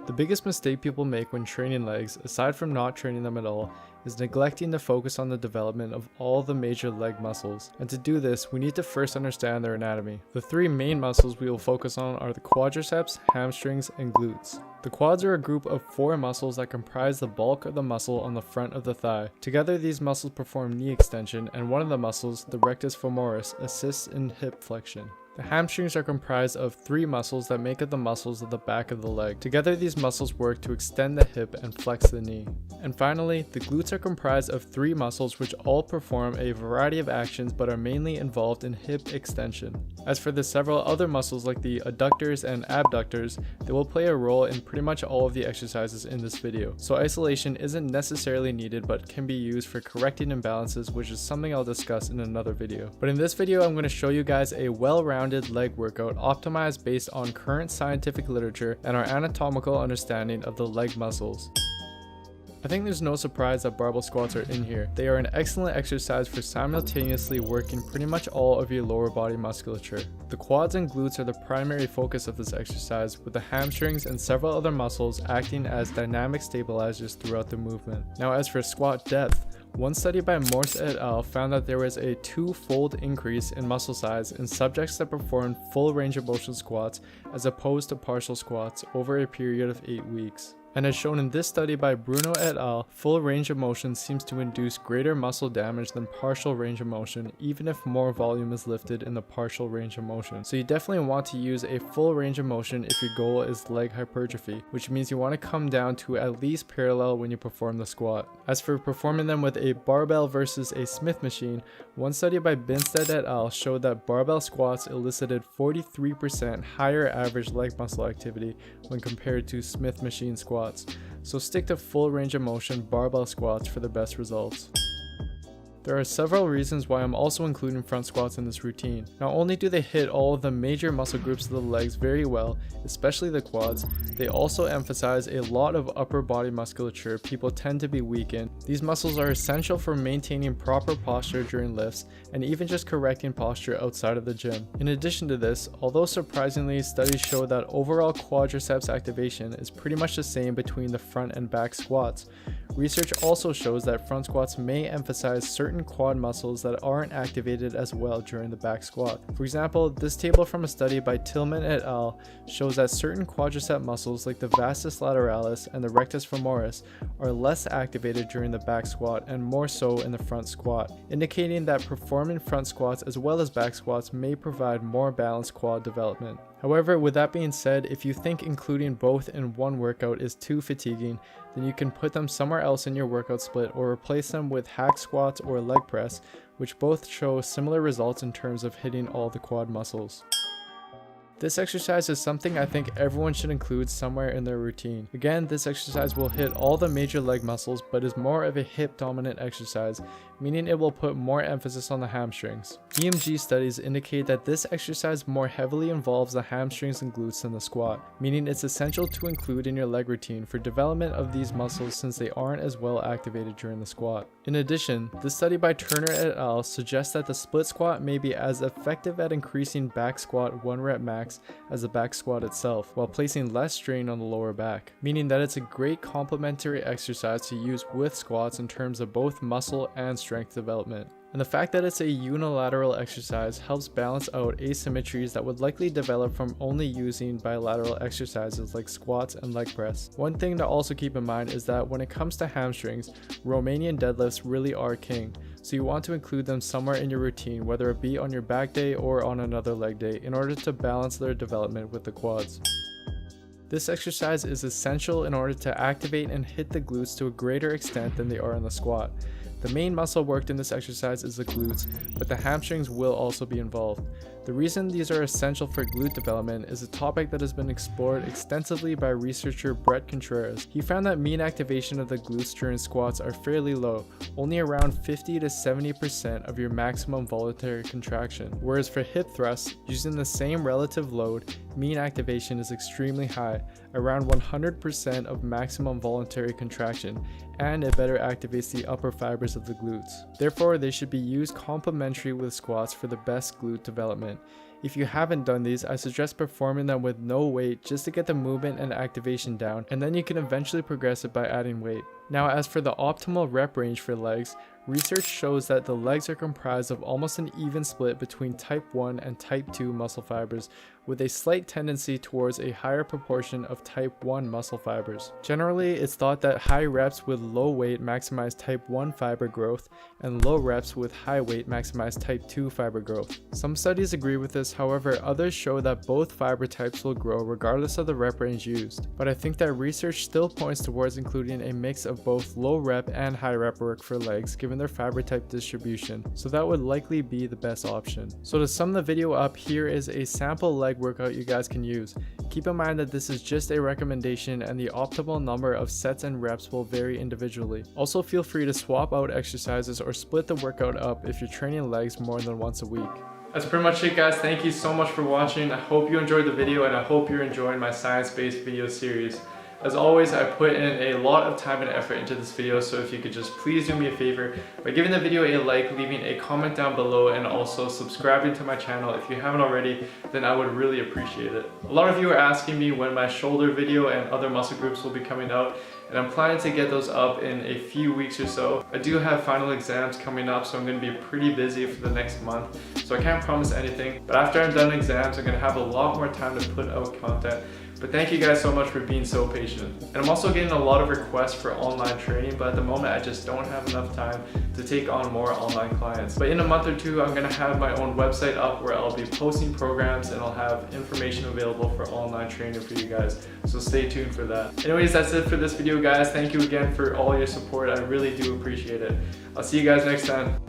The biggest mistake people make when training legs, aside from not training them at all, is neglecting to focus on the development of all the major leg muscles. And to do this, we need to first understand their anatomy. The three main muscles we will focus on are the quadriceps, hamstrings, and glutes. The quads are a group of 4 muscles that comprise the bulk of the muscle on the front of the thigh. Together, these muscles perform knee extension, and one of the muscles, the rectus femoris, assists in hip flexion. The hamstrings are comprised of 3 muscles that make up the muscles of the back of the leg. Together, these muscles work to extend the hip and flex the knee. And finally, the glutes are comprised of 3 muscles which all perform a variety of actions but are mainly involved in hip extension. As for the several other muscles like the adductors and abductors, they will play a role in pretty much all of the exercises in this video. So isolation isn't necessarily needed but can be used for correcting imbalances, which is something I'll discuss in another video. But in this video, I'm going to show you guys a well-rounded leg workout optimized based on current scientific literature and our anatomical understanding of the leg muscles. I think there's no surprise that barbell squats are in here. They are an excellent exercise for simultaneously working pretty much all of your lower body musculature. The quads and glutes are the primary focus of this exercise, with the hamstrings and several other muscles acting as dynamic stabilizers throughout the movement. Now, as for squat depth, one study by Morse et al. Found that there was a 2-fold increase in muscle size in subjects that performed full range of motion squats as opposed to partial squats over a period of 8 weeks. And as shown in this study by Bruno et al., full range of motion seems to induce greater muscle damage than partial range of motion, even if more volume is lifted in the partial range of motion. So you definitely want to use a full range of motion if your goal is leg hypertrophy, which means you want to come down to at least parallel when you perform the squat. As for performing them with a barbell versus a Smith machine, one study by Binstead et al. Showed that barbell squats elicited 43% higher average leg muscle activity when compared to Smith machine squats. So stick to full range of motion barbell squats for the best results. There are several reasons why I'm also including front squats in this routine. Not only do they hit all of the major muscle groups of the legs very well, especially the quads, they also emphasize a lot of upper body musculature people tend to be weak in. These muscles are essential for maintaining proper posture during lifts and even just correcting posture outside of the gym. In addition to this, although surprisingly, studies show that overall quadriceps activation is pretty much the same between the front and back squats. Research also shows that front squats may emphasize certain quad muscles that aren't activated as well during the back squat. For example, this table from a study by Tillman et al. Shows that certain quadricep muscles like the vastus lateralis and the rectus femoris are less activated during the back squat and more so in the front squat, indicating that performing front squats as well as back squats may provide more balanced quad development. However, with that being said, if you think including both in one workout is too fatiguing, then you can put them somewhere else in your workout split or replace them with hack squats or leg press, which both show similar results in terms of hitting all the quad muscles. This exercise is something I think everyone should include somewhere in their routine. Again, this exercise will hit all the major leg muscles but is more of a hip dominant exercise, meaning it will put more emphasis on the hamstrings. EMG studies indicate that this exercise more heavily involves the hamstrings and glutes than the squat, meaning it's essential to include in your leg routine for development of these muscles since they aren't as well activated during the squat. In addition, this study by Turner et al. Suggests that the split squat may be as effective at increasing back squat 1 rep max as the back squat itself, while placing less strain on the lower back, meaning that it's a great complementary exercise to use with squats in terms of both muscle and strength development. And the fact that it's a unilateral exercise helps balance out asymmetries that would likely develop from only using bilateral exercises like squats and leg press. One thing to also keep in mind is that when it comes to hamstrings, Romanian deadlifts really are king, so you want to include them somewhere in your routine, whether it be on your back day or on another leg day, in order to balance their development with the quads. This exercise is essential in order to activate and hit the glutes to a greater extent than they are in the squat. The main muscle worked in this exercise is the glutes, but the hamstrings will also be involved. The reason these are essential for glute development is a topic that has been explored extensively by researcher Brett Contreras. He found that mean activation of the glutes during squats are fairly low, only around 50 to 70% of your maximum voluntary contraction, whereas for hip thrusts, using the same relative load, mean activation is extremely high, around 100% of maximum voluntary contraction, and it better activates the upper fibers of the glutes. Therefore, they should be used complementary with squats for the best glute development. If you haven't done these, I suggest performing them with no weight just to get the movement and activation down, and then you can eventually progress it by adding weight. Now, as for the optimal rep range for legs, research shows that the legs are comprised of almost an even split between type 1 and type 2 muscle fibers, with a slight tendency towards a higher proportion of type 1 muscle fibers. Generally, it's thought that high reps with low weight maximize type 1 fiber growth, and low reps with high weight maximize type 2 fiber growth. Some studies agree with this, however, others show that both fiber types will grow regardless of the rep range used. But I think that research still points towards including a mix of both low rep and high rep work for legs given their fiber type distribution, so that would likely be the best option. So to sum the video up, here is a sample leg workout you guys can use. Keep in mind that this is just a recommendation and the optimal number of sets and reps will vary individually. Also, feel free to swap out exercises or split the workout up if you're training legs more than once a week. That's pretty much it, guys. Thank you so much for watching. I hope you enjoyed the video, and I hope you're enjoying my science-based video series. As always, I put in a lot of time and effort into this video, so if you could just please do me a favor by giving the video a like, leaving a comment down below, and also subscribing to my channel if you haven't already, then I would really appreciate it. A lot of you are asking me when my shoulder video and other muscle groups will be coming out, and I'm planning to get those up in a few weeks or so. I do have final exams coming up, so I'm going to be pretty busy for the next month, so I can't promise anything, but after I'm done exams, I'm going to have a lot more time to put out content. But thank you guys so much for being so patient. And I'm also getting a lot of requests for online training, but at the moment I just don't have enough time to take on more online clients. But in a month or two, I'm gonna have my own website up where I'll be posting programs and I'll have information available for online training for you guys. So stay tuned for that. Anyways, that's it for this video, guys. Thank you again for all your support. I really do appreciate it. I'll see you guys next time.